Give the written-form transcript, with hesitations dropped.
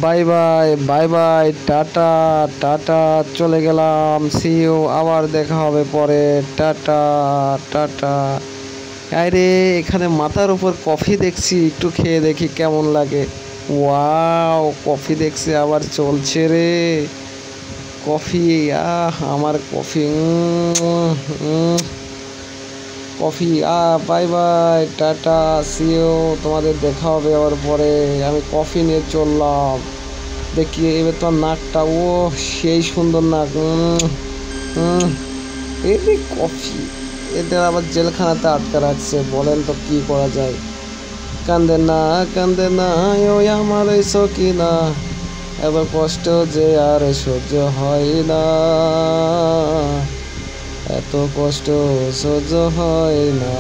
Bye bye bye bye, tata tata, চলে গেলাম, C you, আবার দেখা হবে পরে, টাটা টাটা। আরে এখানে মাথার উপর কফি দেখছি, একটু খেয়ে দেখি কেমন লাগে। ওয়াও, কফি দেখছি আবার চলছে রে কফি। আমার coffee, coffee. Bye bye, tata, see you, তোমাদের দেখা হবে আবার পরে। আমি কফি নিয়ে চললাম। দেখি এবার তোমার নাকটা, ও সেই সুন্দর নাক। এই কফি, এদের আবার জেলখানাতে আটকে রাখছে, বলেন তো কি করা যায়। কান্দে না কান্দে না ওই আমার ওই সকিনা, এবার কষ্ট যে আর সহ্য হয় না, এত কষ্ট সহ্য হয় না।